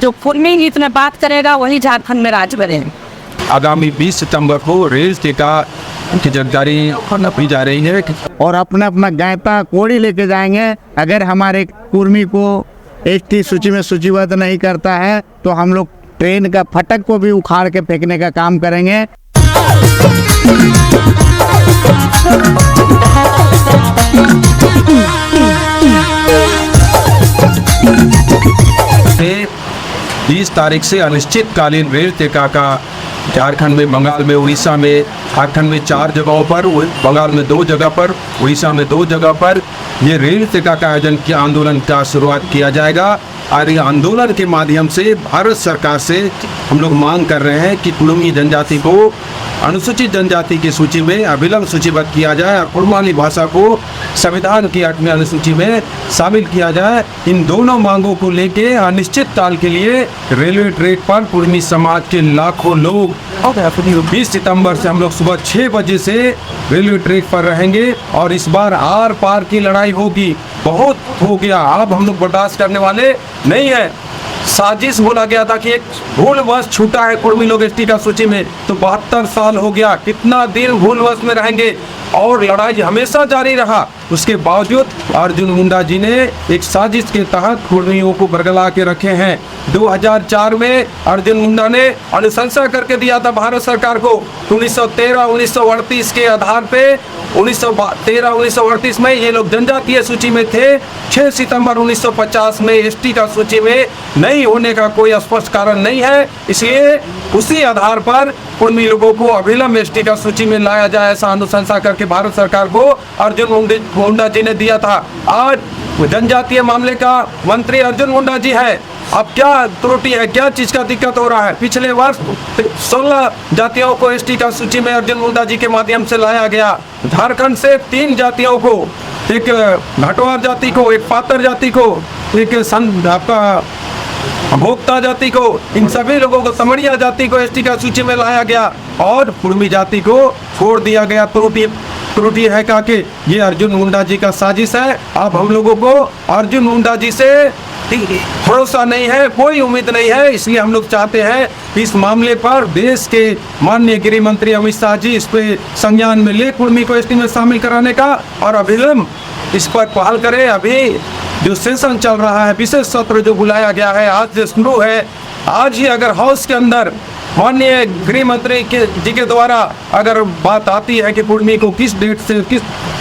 जो कुर्मी इतना बात करेगा वही झारखंड में राज करेगा। आगामी 20 सितंबर को रेल टेका की जानकारी दी जा रही है और अपना अपना गायता कोड़ी लेके जाएंगे। अगर हमारे कुर्मी को एसटी सूची में सूचीबद्ध नहीं करता है तो हम लोग ट्रेन का फटक को भी उखाड़ के फेंकने का काम करेंगे। से 20 तारीख से अनिश्चितकालीन रेल टेका का झारखंड में, बंगाल में, उड़ीसा में, झारखंड में 4 जगहों पर, बंगाल में 2 जगह पर, उड़ीसा में 2 जगह पर ये रेल टेका का आयोजन किया, आंदोलन का शुरुआत किया जाएगा। और ये आंदोलन के माध्यम से भारत सरकार से हम लोग मांग कर रहे हैं कि कुर्मी जनजाति को अनुसूचित जनजाति की सूची में अभिलंब सूचीबद्ध किया जाए और कुर्मानी भाषा को संविधान की 8वीं अनुसूची में शामिल किया जाए। इन दोनों मांगों को लेके अनिश्चित काल के लिए रेलवे ट्रैक पर कुर्मी समाज के लाखों लोग 20 सितंबर से हम लोग सुबह 6 बजे से रेलवे ट्रैक पर रहेंगे और इस बार आर पार की लड़ाई होगी। बहुत हो गया, अब हम लोग बर्दाश्त करने वाले नहीं है। साजिश बोला गया था कि एक भूलवश छूटा है कुर्मी लोग एसटी का सूची में, तो 72 साल हो गया, कितना दिन भूलवश में रहेंगे और लड़ाई हमेशा जारी रहा। उसके बावजूद अर्जुन मुंडा जी ने एक साजिश के तहत कुर्मियों को बरगला के रखे हैं। 2004 में अर्जुन मुंडा ने अनुशंसा करके दिया था भारत सरकार को 1913-1938 के आधार पे 1913-1938 में ये लोग जनजातीय सूची में थे। 6 सितंबर 1950 में एसटी का सूची में नहीं होने का कोई स्पष्ट कारण नहीं है, इसलिए उसी आधार पर कुर्मी लोगों को अभिलंब एसटी का सूची में लाया जाए, ऐसा अनुशंसा करके भारत सरकार को अर्जुन मुंडा जी ने दिया था। आज जनजातीय मामले का मंत्री अर्जुन मुंडा जी है। अब क्या त्रुटि है, क्या चीज का दिक्कत हो रहा है? पिछले वर्ष 16 जातियों को एसटी का सूची में अर्जुन मुंडा जी के माध्यम से लाया गया। झारखंड से 3 जातियों को, एक घटवार जाति को, एक पातर जाति को, एक आपका भोक्ता जाति को, इन सभी लोगों को, तमड़िया जाति को एसटी का सूची में लाया गया और कुर्मी जाति को छोड़ दिया गया। त्रुटि है कहा कि ये अर्जुन मुंडा जी का साजिश है। अब हम लोगों को अर्जुन मुंडा जी से भरोसा नहीं है, कोई उम्मीद नहीं है, इसलिए हम लोग चाहते हैं कि इस मामले पर देश के माननीय गृह मंत्री अमित शाह जी इस पे संज्ञान में ले कुर्मी को एसटी में शामिल कराने का और अभिलंब इस पर पहल करें। अभी जो सेशन चल रहा है, विशेष सत्र जो बुलाया गया है, आज से शुरू है। आज ही अगर हाउस के अंदर माननीय गृह मंत्री जी के द्वारा अगर बात आती है कि कुर्मी को किस डेट से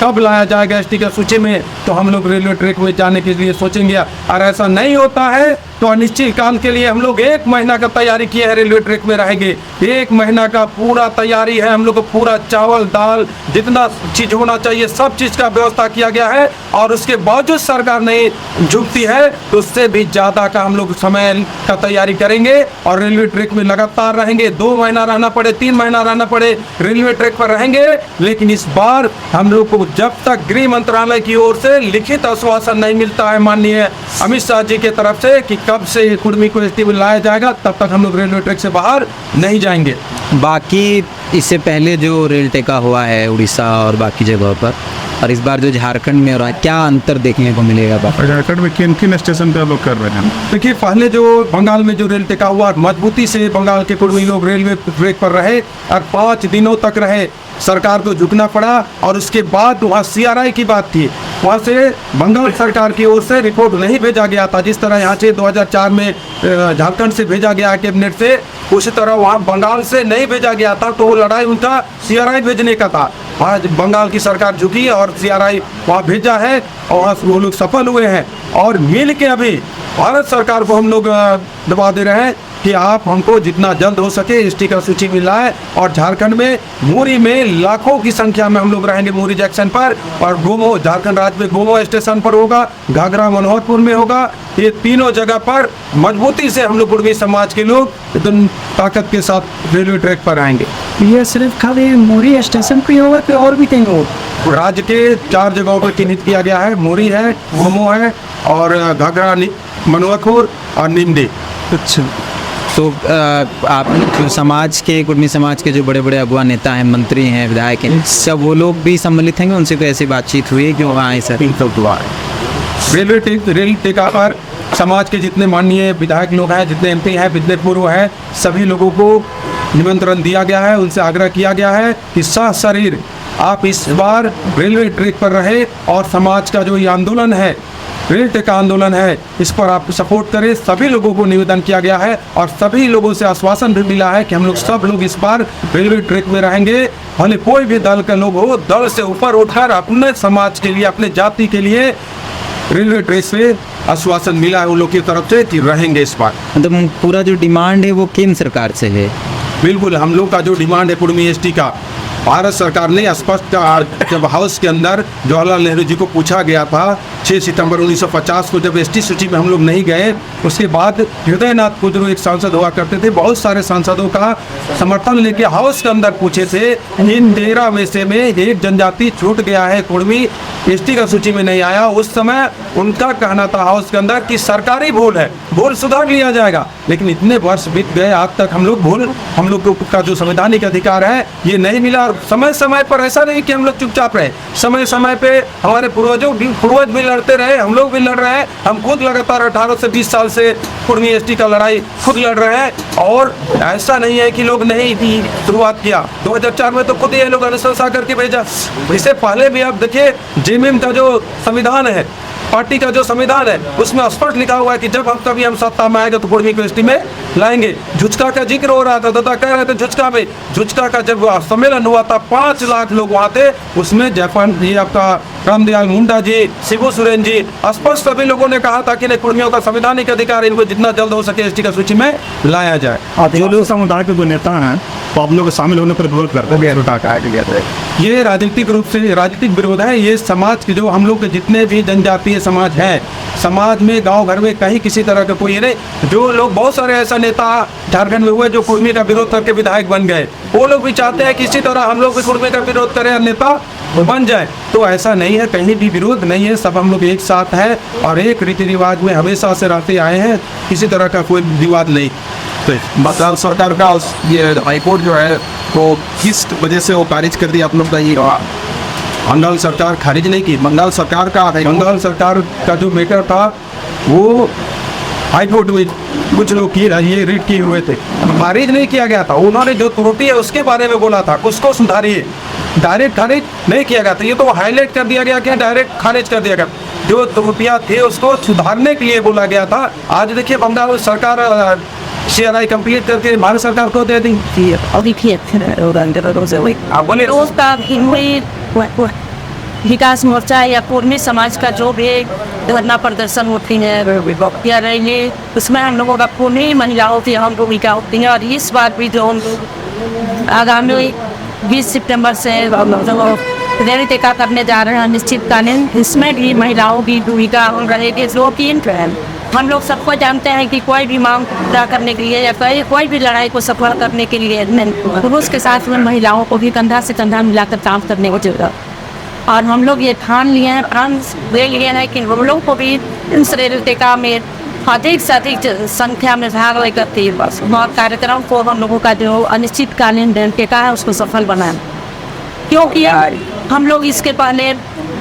कब लाया जाएगा एसटी का सूची में, तो हम लोग रेलवे ट्रैक में जाने के लिए सोचेंगे। और ऐसा नहीं होता है तो अनिश्चित काल के लिए हम लोग 1 महीना का तैयारी किए हैं, रेलवे ट्रैक में रहेंगे। 1 महीना का पूरा तैयारी है, हम लोग को पूरा चावल दाल जितना चीज होना चाहिए सब चीज का व्यवस्था किया गया है। और उसके बावजूद सरकार नहीं झुकती है तो उससे भी ज्यादा का हम लोग समय का तैयारी करेंगे और रेलवे ट्रैक में लगातार रहेंगे। 2 महीना रहना पड़े, 3 महीना रहना पड़े, रेलवे ट्रैक पर रहेंगे। लेकिन इस बार हम लोग को जब तक गृह मंत्रालय की ओर से लिखित आश्वासन नहीं मिलता है माननीय अमित शाह जी की तरफ से कि कब से कुर्मी को एसटी में लाया जाएगा, तब तक हम लोग रेलवे ट्रैक से बाहर नहीं जाएंगे। बाकी इससे पहले जो रेल टेका हुआ है उड़ीसा और बाकी जगहों पर, और इस बार जो झारखंड में हो रहा है, क्या अंतर देखने को मिलेगा? झारखंड में किन किन स्टेशन पर लोग कर रहे हैं? देखिए, पहले जो बंगाल में जो रेल टेका हुआ, मजबूती से बंगाल के कुर्मी लोग रेलवे ट्रैक पर रहे और 5 दिनों तक रहे। सरकार को झुकना पड़ा और उसके बाद वहाँ CRI की बात थी, वहाँ से बंगाल सरकार की ओर से रिपोर्ट नहीं भेजा गया था। जिस तरह यहाँ से 2004 में झारखंड से भेजा गया कैबिनेट से, उसी तरह वहाँ बंगाल से नहीं भेजा गया था। तो वो लड़ाई उनका CRI भेजने का था। आज बंगाल की सरकार झुकी और CRI वहाँ भेजा है और वहाँ वो लोग सफल हुए हैं। और मिल के अभी भारत सरकार को हम लोग दबा दे रहे हैं कि आप हमको जितना जल्द हो सके एसटी का सूची में लाए। और झारखंड में मुरी में लाखों की संख्या में हम लोग रहेंगे मुरी जंक्शन पर, और गोमो, झारखंड राज्य में गोमो स्टेशन पर होगा, घाघरा मनोहरपुर में होगा। ये तीनों जगह पर मजबूती से हम लोग कुर्मी समाज के लोग एकदम ताकत के साथ रेलवे ट्रैक पर आएंगे। ये सिर्फ खाली मुरी स्टेशन पे होगा कि और भी कहीं होगा? राज्य के 4 जगहों पर चिन्हित किया गया है। मुरी है, गोमो है और घाघरा मनोहरपुर और निमडी। अच्छा, तो आप समाज के, कुर्मी समाज के जो बड़े बड़े अगुआ नेता हैं, मंत्री हैं, विधायक हैं, सब वो लोग भी सम्मिलित हैं? उनसे कोई ऐसी बातचीत हुई है कि वहाँ आए? सर, रेल टेका पर समाज के जितने माननीय विधायक लोग हैं, जितने एमपी हैं, जितने पूर्व हैं, सभी लोगों को निमंत्रण दिया गया है। उनसे आग्रह किया गया है कि सशरीर आप इस बार रेलवे ट्रैक पर रहे और समाज का जो ये आंदोलन है, रेल टेका आंदोलन है, इस पर आप सपोर्ट करें। सभी लोगों को निवेदन किया गया है और सभी लोगों से आश्वासन भी मिला है कि हम लोग सब लोग इस बार रेलवे ट्रैक में रहेंगे। भले कोई भी दल के लोग हो, दल से ऊपर उठकर अपने समाज के लिए, अपने जाति के लिए रेलवे ट्रैक से आश्वासन मिला है उन लोग की तरफ से कि रहेंगे इस बार। मतलब पूरा जो डिमांड है वो केंद्र सरकार से है। बिल्कुल, हम लोग का जो डिमांड है कुर्मी एसटी का, भारत सरकार ने स्पष्ट जब हाउस के अंदर जवाहरलाल नेहरू जी को पूछा गया था 6 सितंबर 1950 को, जब एसटी सूची में हम लोग नहीं गए, उसके बाद हृदयनाथ कुजरू एक सांसद हुआ करते थे, बहुत सारे सांसदों का समर्थन लेके हाउस के अंदर पूछे थे। इन 13 में से में एक जनजाति छूट गया है, कुर्मी एसटी का सूची में नहीं आया। उस समय उनका कहना था हाउस के अंदर कि सरकारी भूल है, भूल सुधार लिया जाएगा। लेकिन इतने वर्ष बीत गए, आज तक हम लोग का जो संवैधानिक अधिकार है ये नहीं मिला। समय समय पर ऐसा नहीं कि हम लोग चुपचाप रहे, समय समय पे हमारे पूर्वज भी लड़ते रहे, हम लोग भी लड़ रहे हैं। हम खुद लगातार 18 से 20 साल से कुर्मी एसटी का लड़ाई खुद लड़ रहे हैं और ऐसा नहीं है कि लोग नहीं शुरुआत किया। 2004 में तो खुद ये लोग अनुशंसा करके भेजा। इससे पहले भी आप देखिए, जेएमएम का जो संविधान है, पार्टी का जो संविधान है, उसमें स्पष्ट लिखा हुआ है कि जब हम सत्ता में आएंगे तो कुर्मी को एसटी में लाएंगे। झुचका का जिक्र हो रहा था, दादा कह रहे थे झुचका का जब सम्मेलन हुआ था 5 लाख लोग वहाँ थे। उसमें जयपाल जी, आपका रामदयाल मुंडा जी, शिबू सोरेन जी, स्पष्ट सभी लोगों ने कहा था कि नहीं, कुर्मियों का संवैधानिक अधिकार, इनको जितना जल्द हो सके एसटी का सूची में लाया जाए। जो लोग समुदाय के जो नेता हैं वो आप लोग के शामिल होने पर विरोध करते हैं। ये राजनीतिक रूप से राजनीतिक विरोध है। ये समाज के जो हम लोग के जितने भी जनजातीय समाज हैं, समाज में गांव घर में कहीं किसी तरह का कोई नहीं। जो लोग, बहुत सारे ऐसा नेता झारखंड में हुए जो कुर्मी का विरोध करके विधायक बन गए, वो लोग भी चाहते हैं कि इसी तरह हम लोग भी कुर्मी का विरोध करें और नेता बन जाए। तो ऐसा नहीं है, कहीं भी विरोध नहीं है, सब हम लोग एक साथ हैं और एक रीति रिवाज में हमेशा से रहते आए हैं, किसी तरह का कोई विवाद नहीं। बंगाल सरकार का ये हाईकोर्ट जो है वो किस वजह से वो खारिज कर दिया आप लोग का? ये बंगाल सरकार खारिज नहीं की, बंगाल सरकार का जो मैटर था वो हाईकोर्ट में कुछ लोग ये रीड किए हुए थे, खारिज नहीं किया गया था। उन्होंने जो त्रुटि है उसके बारे में बोला था, उसको सुधारिए, डायरेक्ट खारिज नहीं किया गया था। ये तो हाईलाइट कर दिया गया कि डायरेक्ट खारिज कर दिया गया। जो त्रुटियाँ थी उसको सुधारने के लिए बोला गया था। आज देखिए, बंगाल सरकार CRI कंप्लीट करके भारत सरकार को दे दी। विकास मोर्चा या कुर्मी समाज का जो भी धरना प्रदर्शन होती है या रैली, उसमें हम लोगों का कुर्मी महिलाओं की अहम भूमिका होती है। और इस बार भी जो हम आगामी 20 सितंबर से रेल टेका करने जा रहे हैं निश्चितकालीन, इसमें भी महिलाओं की भूमिका रहेगी। जो कि हम लोग सबको जानते हैं कि कोई भी मांग पूरा करने के लिए या कोई भी लड़ाई को सफल करने के लिए पुरुष के साथ में महिलाओं को भी कंधा से कंधा मिलाकर काम करने को जरूरत। और हम लोग ये ठान लिए हैं कि हम लोग को भी इस रेल टेका में अधिक से अधिक संख्या में भाग लेकर और कार्यक्रम को हम लोगों का जो अनिश्चितकालीन रेल टेका है उसको सफल बनाएं। क्योंकि हम लोग इसके पहले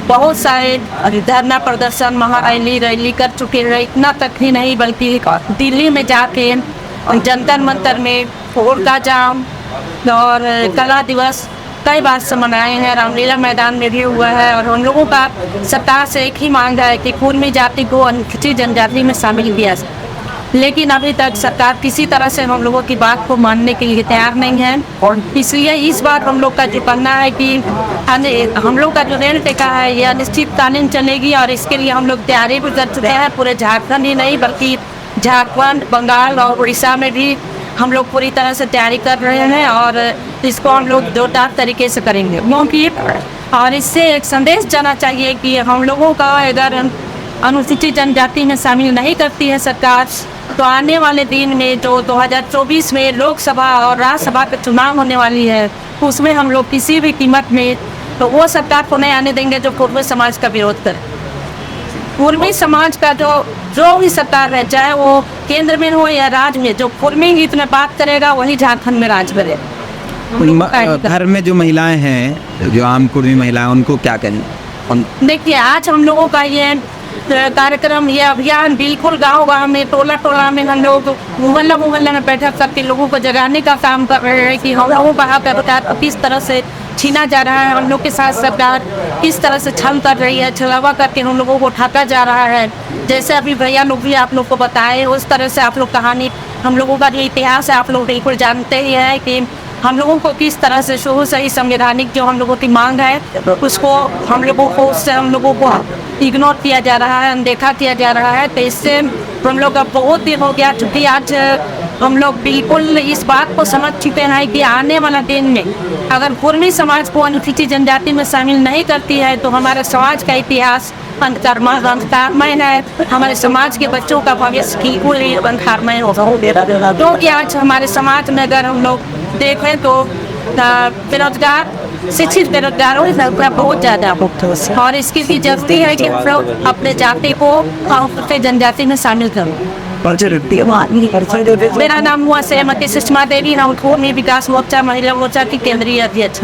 बहुत सारे धरना प्रदर्शन, महारैली कर चुके हैं। इतना तक ही नहीं बल्कि दिल्ली में जाके जंतर मंतर में होरका जाम और कला दिवस कई बार से मनाए हैं, रामलीला मैदान में भी हुआ है। और हम लोगों का सरकार से एक ही मांग है कि कुर्मी जाति को अनुसूचित जनजाति में शामिल किया जाए, लेकिन अभी तक सरकार किसी तरह से हम लोगों की बात को मानने के लिए तैयार नहीं है। और इसलिए इस बार हम लोग का जो कहना है कि हम लोग का जो रेल टेका है यह अनिश्चितकालीन चलेगी और इसके लिए हम लोग तैयारी भी कर चुके हैं। पूरे झारखंड ही नहीं बल्कि झारखंड, बंगाल और उड़ीसा में भी हम लोग पूरी तरह से तैयारी कर रहे हैं और इसको हम लोग जोरदार तरीके से करेंगे। क्योंकि और इससे एक संदेश जाना चाहिए कि हम लोगों का अगर अनुसूचित जनजाति में शामिल नहीं करती है सरकार, तो आने वाले दिन में जो 2024 में लोकसभा और राज्यसभा के चुनाव होने वाली है, उसमें हम लोग किसी भी कीमत में तो वो सरकार को नहीं आने देंगे जो कुर्मी समाज का विरोध करे। कुर्मी समाज का जो भी सरकार है, चाहे वो केंद्र में हो या राज्य में, जो कुर्मी हित में बात करेगा वही झारखंड में राज करे। घर में जो महिलाएं हैं, जो आम कुर्मी महिलाएं, उनको क्या करें? देखिए, आज हम लोगों का ये कार्यक्रम, ये अभियान बिल्कुल गांव-गांव में, टोला-टोला में हम लोग मोहल्ला-मोहल्ला में बैठक करके लोगों को जगाने का काम कर रहे हैं कि हम लोगों का हक अधिकार किस तरह से छीना जा रहा है, हम लोग के साथ सरकार किस तरह से छल कर रही है, छलावा करके हम लोगों को ठाका जा रहा है। जैसे अभी भैया लोग भी आप लोग को बताए, उस तरह से आप लोग कहानी, हम लोगों का जो इतिहास है आप लोग बिल्कुल जानते ही हैं कि हम लोगों को किस तरह से शुरू से ही संवैधानिक जो हम लोगों की मांग है उसको हम लोगों को, उससे हम लोगों को इग्नोर किया जा रहा है, अनदेखा किया जा रहा है। तो इससे हम लोग का बहुत दिन हो गया, चूँकि आज हम लोग बिल्कुल इस बात को समझ चुके हैं कि आने वाला दिन में अगर कुर्मी समाज को अनुसूचित जनजाति में शामिल नहीं करती है तो हमारे समाज का इतिहास अंधकारमय है, हमारे समाज के बच्चों का भविष्य बिल्कुल ही अंधकारमय होगा। क्योंकि आज हमारे समाज में अगर हम लोग देखें तो बेरोजगार, शिक्षित बेरोजगारों की संख्या बहुत ज़्यादा है और इसकी भी जरूरी है कि हम लोग अपने जाति को अनुसूचित जनजाति में शामिल करें। मेरा नाम हुआ श्रीमती सुषमा देवी, हम कुर्मी विकास मोर्चा महिला मोर्चा की केंद्रीय अध्यक्ष।